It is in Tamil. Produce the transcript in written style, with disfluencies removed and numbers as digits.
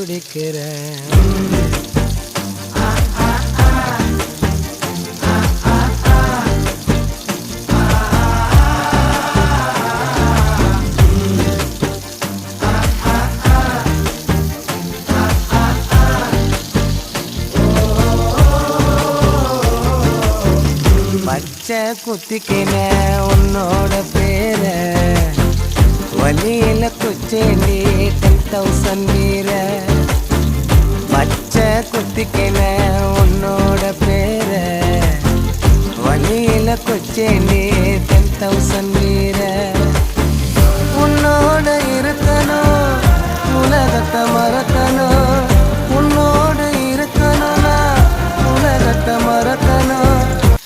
துடிக்கிறேன். பச்சை குத்திக்கின உன்னோட பேர வலியில குச்சேண்டி 10,000 வீர. பச்சை குத்திக்கின உன்னோட பேர வலியில குச்சேண்டி 10,000 வீர. உன்னோட இருக்கணும் உலகத்தை மறக்க